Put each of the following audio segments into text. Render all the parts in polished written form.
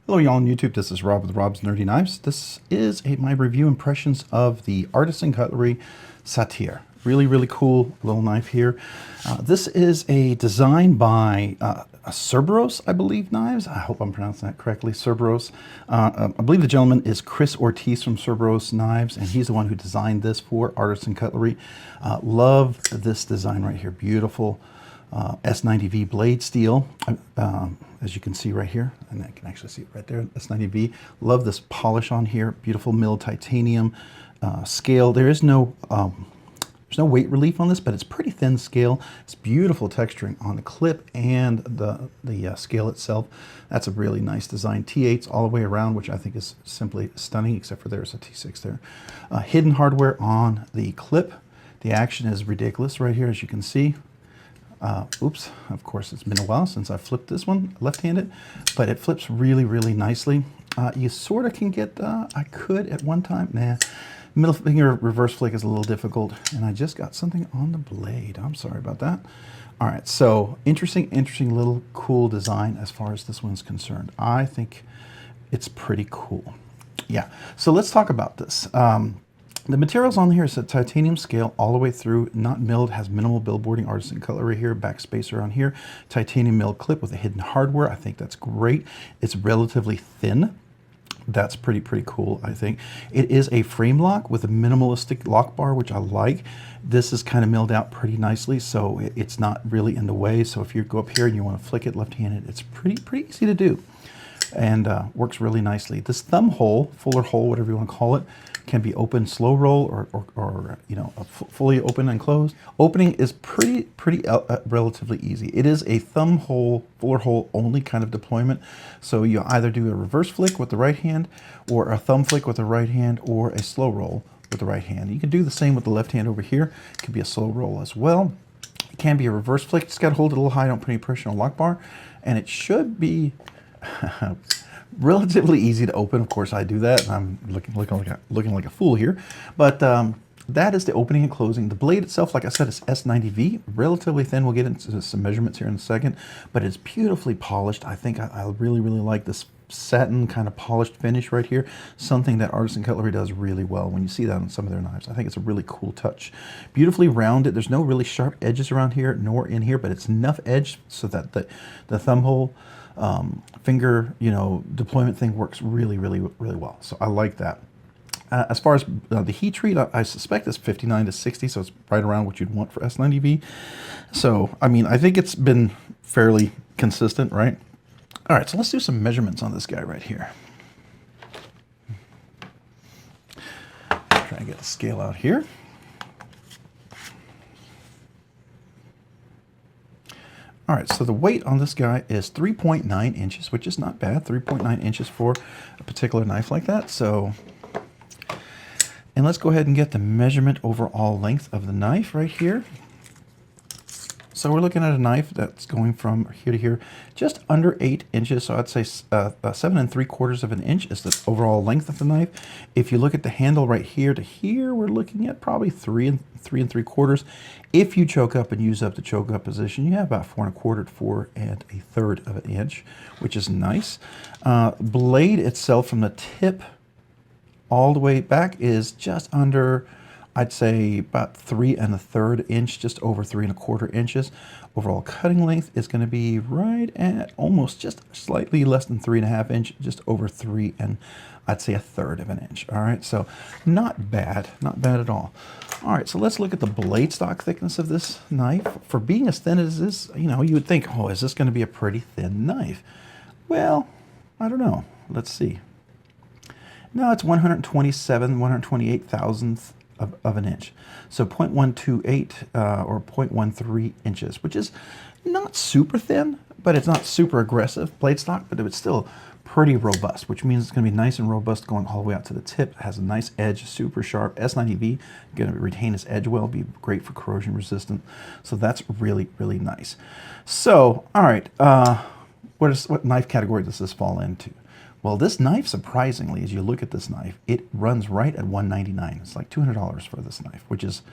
Hello y'all on YouTube, this is Rob with Rob's Nerdy Knives. This is my review impressions of the Artisan Cutlery Satyr. Really cool little knife here. This is a design by Cerberus, I believe, knives. I hope I'm pronouncing that correctly, Cerberus. I believe the gentleman is Chris Ortiz from Cerberus Knives, and he's the one who designed this for Artisan Cutlery. Love this design right here, beautiful. S90V blade steel, as you can see right here, and I can actually see it right there, S90V. Love this polish on here, beautiful milled titanium scale. There's no weight relief on this, but it's pretty thin scale. It's beautiful texturing on the clip and the scale itself. That's a really nice design. T8s all the way around, which I think is simply stunning, except for there's a T6 there. Hidden hardware on the clip. The action is ridiculous right here, as you can see. Oops, of course it's been a while since I flipped this one left-handed, but it flips really nicely. You sort of can get, I could at one time, middle finger reverse flick is a little difficult, and I just got something on the blade. I'm sorry about that. All right, so interesting little cool design as far as this one's concerned. I think it's pretty cool. Yeah, so let's talk about this. The materials on here is a titanium scale all the way through, not milled, has minimal billboarding, Artisan Cutlery here, back spacer on here, titanium milled clip with a hidden hardware. I think that's great. It's relatively thin. That's pretty cool, I think. It is a frame lock with a minimalistic lock bar, which I like. This is kind of milled out pretty nicely, so it's not really in the way. So if you go up here and you want to flick it left-handed, it's pretty easy to do, and works really nicely. This thumb hole, fuller hole, whatever you want to call it, can be open slow roll or you know, fully open and closed. Opening is pretty relatively easy. It is a thumb hole, fuller hole only kind of deployment. So you either do a reverse flick with the right hand, or a thumb flick with the right hand, or a slow roll with the right hand. You can do the same with the left hand over here. It can be a slow roll as well. It can be a reverse flick. Just got to hold it a little high, don't put any pressure on the lock bar, and it should be relatively easy to open. Of course, I do that, and I'm looking like a fool here. But that is the opening and closing. The blade itself, like I said, is S90V, relatively thin. We'll get into some measurements here in a second, but it's beautifully polished. I think I really like this satin kind of polished finish right here. Something that Artisan Cutlery does really well when you see that on some of their knives. I think it's a really cool touch. Beautifully rounded. There's no really sharp edges around here nor in here, but it's enough edge so that the thumb hole finger, you know, deployment thing works really well. So I like that. As far as the heat treat, I suspect it's 59 to 60, so it's right around what you'd want for S90V. So, I mean, I think it's been fairly consistent, right? All right, so let's do some measurements on this guy right here. Try and get the scale out here. All right, so the weight on this guy is 3.9 inches, which is not bad. 3.9 inches for a particular knife like that. So, and let's go ahead and get the measurement overall length of the knife right here. So we're looking at a knife that's going from here to here, just under 8 inches. So I'd say 7 3/4 of an inch is the overall length of the knife. If you look at the handle right here to here, we're looking at probably 3 3/4. If you choke up and use up the choke up position, you have about 4 1/4 to 4 1/3 of an inch, which is nice. Blade itself from the tip all the way back is just under, I'd say about 3 1/3 inch, just over 3 1/4 inches. Overall cutting length is going to be right at almost just slightly less than 3 1/2 inch, just over 3 and I'd say 1/3 of an inch. All right, so not bad at all. All right, so let's look at the blade stock thickness of this knife. For being as thin as this, you know, you would think, oh, is this going to be a pretty thin knife? Well, I don't know. Let's see. No, it's 128 thousandths of an inch. So 0.128 or 0.13 inches, which is not super thin, but it's not super aggressive blade stock, but it's still pretty robust, which means it's going to be nice and robust going all the way out to the tip. It has a nice edge, super sharp. S90V, going to retain its edge well, be great for corrosion resistant. So that's really nice. So, all right, what knife category does this fall into? Well, this knife, surprisingly, as you look at this knife, it runs right at $199. It's like $200 for this knife, which is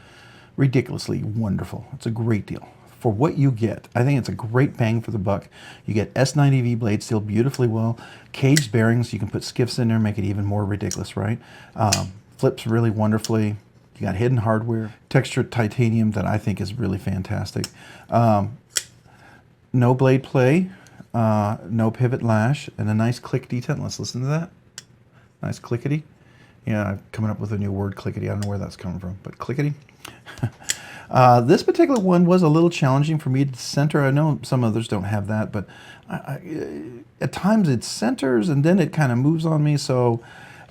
ridiculously wonderful. It's a great deal for what you get. I think it's a great bang for the buck. You get S90V blade steel beautifully well, caged bearings. You can put skiffs in there, make it even more ridiculous, right? Flips really wonderfully. You got hidden hardware, textured titanium that I think is really fantastic. No blade play, no pivot lash, and a nice click detent. Let's listen to that. Nice clickety. Yeah, I'm coming up with a new word, clickety. I don't know where that's coming from, but clickety. This particular one was a little challenging for me to center. I know some others don't have that, but at times it centers and then it kind of moves on me. So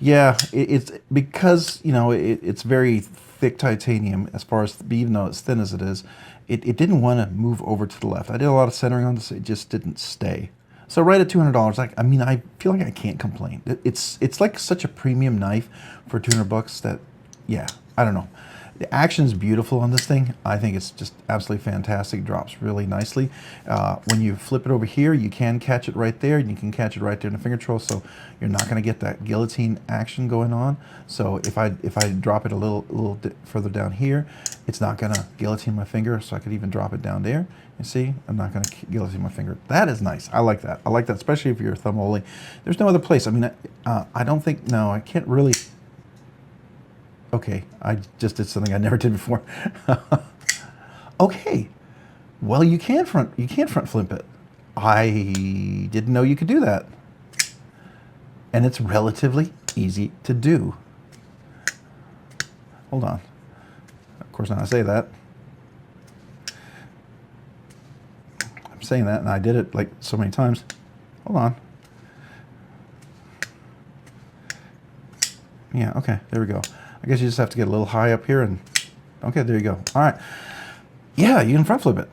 yeah, it's because, you know, it's very thick titanium as far as, even though it's thin as it is, it didn't want to move over to the left. I did a lot of centering on this, it just didn't stay. So right at $200, I mean, I feel like I can't complain. It's like such a premium knife for 200 bucks that, yeah, I don't know. The action is beautiful on this thing. I think it's just absolutely fantastic. Drops really nicely. When you flip it over here, you can catch it right there, and you can catch it right there in the finger control. So you're not going to get that guillotine action going on. So if I drop it a little further down here, it's not going to guillotine my finger. So I could even drop it down there. You see, I'm not going to guillotine my finger. That is nice. I like that. I like that, especially if you're thumb only. There's no other place. I mean, I don't think. No, I can't really. Okay, I just did something I never did before. Okay, well, you can front flip it. I didn't know you could do that, and it's relatively easy to do. Hold on. Of course, now I say that. I'm saying that, and I did it like so many times. Hold on. Yeah. Okay. There we go. I guess you just have to get a little high up here and, okay, there you go. All right. Yeah, you can front flip it.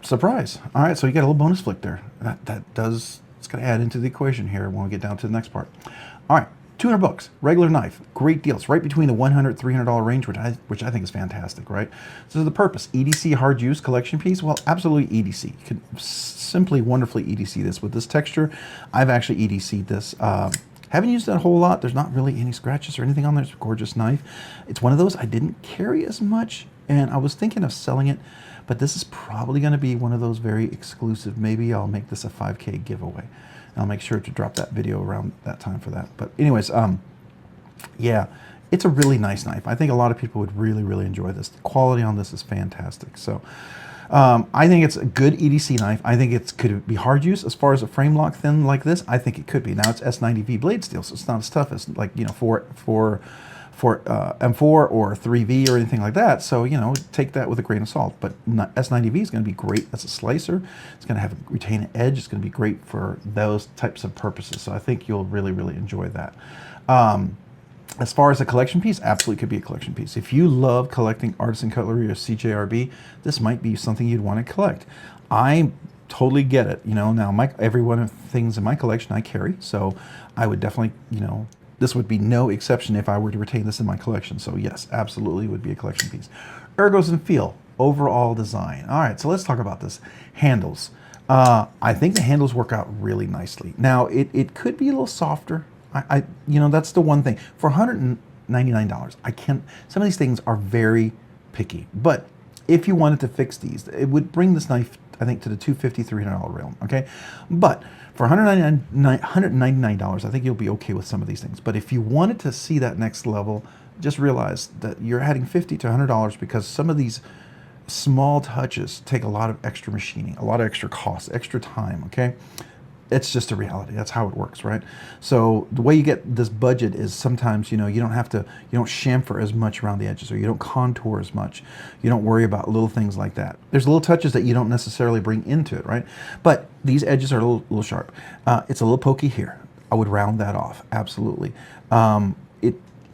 Surprise. All right, so you get a little bonus flick there. That does, it's going to add into the equation here when we get down to the next part. All right, 200 bucks, regular knife, great deals, right between the $100, $300 range, which I think is fantastic, right? So the purpose, EDC hard use collection piece, well, absolutely EDC. You can simply wonderfully EDC this with this texture. I've actually EDC'd this. Haven't used that a whole lot. There's not really any scratches or anything on there. It's a gorgeous knife. It's one of those I didn't carry as much, and I was thinking of selling it, but this is probably going to be one of those very exclusive. Maybe I'll make this a 5K giveaway. And I'll make sure to drop that video around that time for that. But anyways, yeah, it's a really nice knife. I think a lot of people would really, really enjoy this. The quality on this is fantastic. So I think it's a good EDC knife. I think it could be hard use as far as a frame lock thin like this. I think it could be. Now it's S90V blade steel, so it's not as tough as, like, you know, for M4 or 3V or anything like that. So, you know, take that with a grain of salt. But S90V is going to be great as a slicer. It's going to have a retain edge. It's going to be great for those types of purposes. So I think you'll really, really enjoy that. As far as a collection piece, absolutely could be a collection piece. If you love collecting artisan cutlery or CJRB, this might be something you'd want to collect. I totally get it. You know, now every one of the things in my collection I carry, so I would definitely, you know, this would be no exception if I were to retain this in my collection. So yes, absolutely would be a collection piece. Ergos and feel, overall design. All right, so let's talk about this. Handles. I think the handles work out really nicely. Now, it could be a little softer. You know, that's the one thing. For $199, some of these things are very picky. But if you wanted to fix these, it would bring this knife, I think, to the $250, $300 realm, okay? But for $199, I think you'll be okay with some of these things. But if you wanted to see that next level, just realize that you're adding $50 to $100 because some of these small touches take a lot of extra machining, a lot of extra cost, extra time, okay? It's just a reality. That's how it works, right? So the way you get this budget is sometimes, you know, you don't chamfer as much around the edges, or you don't contour as much. You don't worry about little things like that. There's little touches that you don't necessarily bring into it, right? But these edges are a little sharp. It's a little pokey here. I would round that off, absolutely. A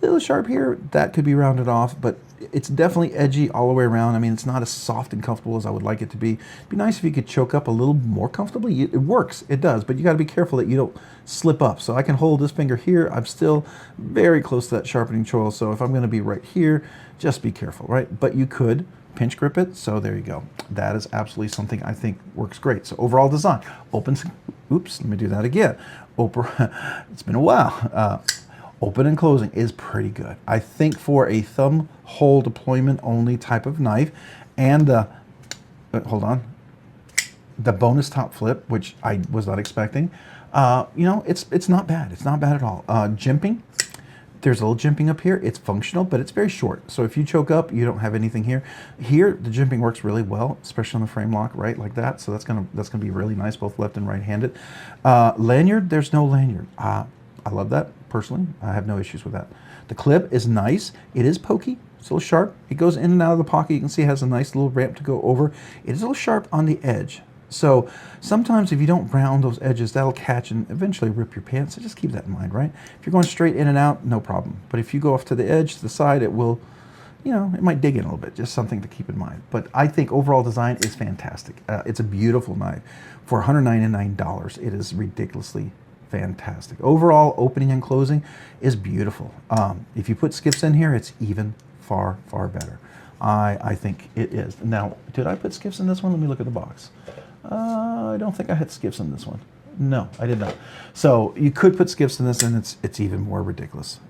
little sharp here, that could be rounded off, but it's definitely edgy all the way around. I mean, it's not as soft and comfortable as I would like it to be. It'd be nice if you could choke up a little more comfortably. It works, it does, but you got to be careful that you don't slip up. So I can hold this finger here. I'm still very close to that sharpening choil, so if I'm going to be right here, just be careful, right? But you could pinch grip it, so there you go. That is absolutely something I think works great. So overall design, oops, let me do that again. It's been a while. Open and closing is pretty good. I think for a thumb hole deployment only type of knife, and hold on. The bonus top flip, which I was not expecting. You know, it's not bad. It's not bad at all. Jimping. There's a little jimping up here. It's functional, but it's very short. So if you choke up, you don't have anything here. Here, the jimping works really well, especially on the frame lock, right, like that. So that's gonna be really nice, both left and right-handed. Lanyard, there's no lanyard. I love that personally. I have no issues with that. The clip is nice. It is pokey. It's a little sharp. It goes in and out of the pocket. You can see it has a nice little ramp to go over. It is a little sharp on the edge. So sometimes if you don't round those edges, that'll catch and eventually rip your pants. So just keep that in mind, right? If you're going straight in and out, no problem. But if you go off to the edge, to the side, it will, you know, it might dig in a little bit. Just something to keep in mind. But I think overall design is fantastic. It's a beautiful knife. For $199, it is ridiculously fantastic. Overall, opening and closing is beautiful. If you put skiffs in here, it's even far, far better. I think it is. Now, did I put skiffs in this one? Let me look at the box. I don't think I had skiffs in this one. No, I did not. So you could put skiffs in this, and it's even more ridiculous.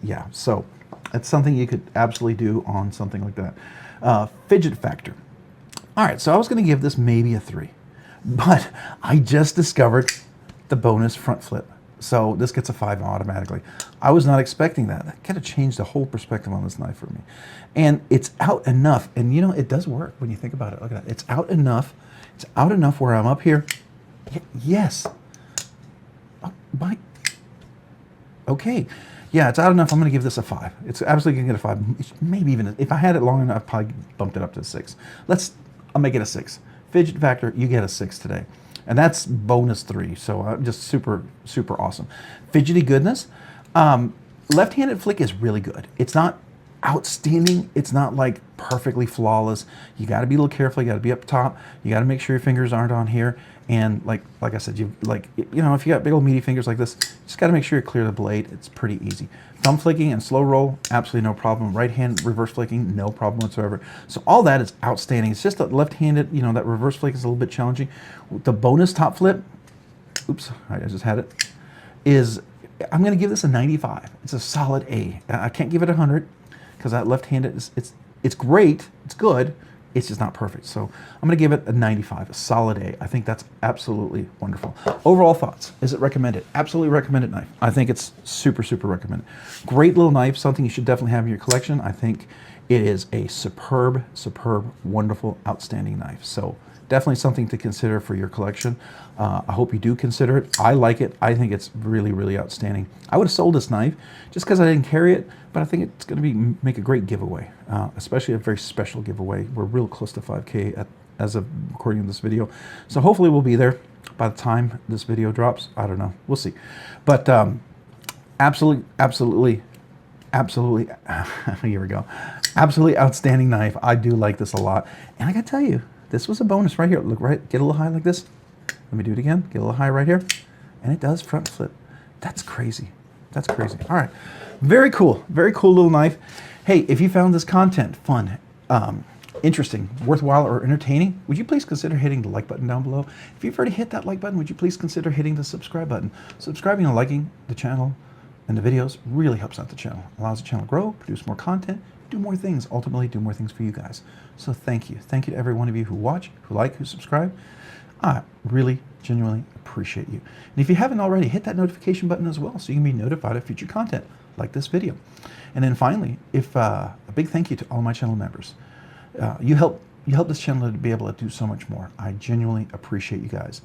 Yeah, so it's something you could absolutely do on something like that. Fidget factor. All right, so I was going to give this maybe a 3, but I just discovered the bonus front flip. So this gets a 5 automatically. I was not expecting that. That kind of changed the whole perspective on this knife for me. And it's out enough, and you know, it does work when you think about it. Look at that. It's out enough. It's out enough where I'm up here. Yes. Oh, okay. Yeah, it's out enough. I'm going to give this a 5. It's absolutely going to get a 5. Maybe even, if I had it long enough, I'd probably bumped it up to a 6. I'll make it a 6. Fidget factor, you get a 6 today. And that's bonus 3, so just super, super awesome. Fidgety goodness. Left-handed flick is really good. It's not outstanding. It's not like perfectly flawless. You got to be a little careful. You got to be up top. You got to make sure your fingers aren't on here. And like I said, you know, if you got big old meaty fingers like this, just got to make sure you clear the blade. It's pretty easy. Thumb flicking and slow roll, absolutely no problem. Right hand reverse flicking, no problem whatsoever. So all that is outstanding. It's just that left-handed, you know, that reverse flick is a little bit challenging. The bonus top flip, oops, I just had it, is, I'm going to give this a 95. It's a solid A. I can't give it 100 because that left-handed is, it's great, it's good, it's just not perfect. So I'm going to give it a 95, a solid A. I think that's absolutely wonderful. Overall thoughts, is it recommended? Absolutely recommended knife. I think it's super, super recommended. Great little knife, something you should definitely have in your collection. I think it is a superb, superb, wonderful, outstanding knife. So definitely something to consider for your collection. I hope you do consider it. I like it. I think it's really, really outstanding. I would have sold this knife just because I didn't carry it, but I think it's going to make a great giveaway, especially a very special giveaway. We're real close to 5K as of recording this video. So hopefully we'll be there by the time this video drops. I don't know. We'll see. But absolutely, here we go. Absolutely outstanding knife. I do like this a lot. And I got to tell you, this was a bonus right here. Look, right, get a little high like this. Let me do it again. Get a little high right here. And it does front flip. That's crazy. That's crazy. All right. Very cool little knife. Hey, if you found this content fun, interesting, worthwhile, or entertaining, would you please consider hitting the like button down below? If you've already hit that like button, would you please consider hitting the subscribe button? Subscribing and liking the channel and the videos really helps out the channel. Allows the channel to grow, produce more content, do more things, ultimately do more things for you guys. So thank you. Thank you to every one of you who watch, who like, who subscribe. I really, genuinely appreciate you. And if you haven't already, hit that notification button as well so you can be notified of future content like this video. And then finally, a big thank you to all my channel members. You help this channel to be able to do so much more. I genuinely appreciate you guys.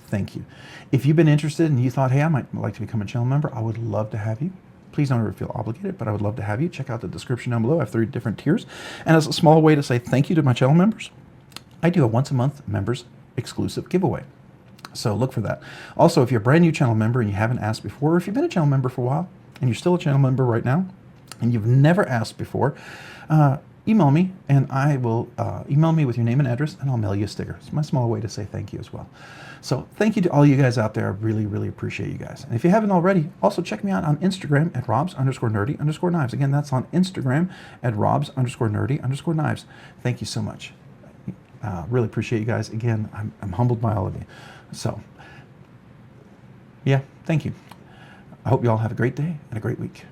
Thank you. If you've been interested and you thought, hey, I might like to become a channel member, I would love to have you. Please don't ever feel obligated, but I would love to have you. Check out the description down below. I have 3 different tiers. And as a small way to say thank you to my channel members, I do a once a month members exclusive giveaway. So look for that. Also, if you're a brand new channel member and you haven't asked before, or if you've been a channel member for a while and you're still a channel member right now and you've never asked before, email me and I will email me with your name and address and I'll mail you a sticker. It's my small way to say thank you as well. So thank you to all you guys out there. I really, really appreciate you guys. And if you haven't already, also check me out on Instagram at robs_nerdy_knives. Again, that's on Instagram at robs_nerdy_knives. Thank you so much. Really appreciate you guys. Again, I'm humbled by all of you. So, yeah, thank you. I hope you all have a great day and a great week.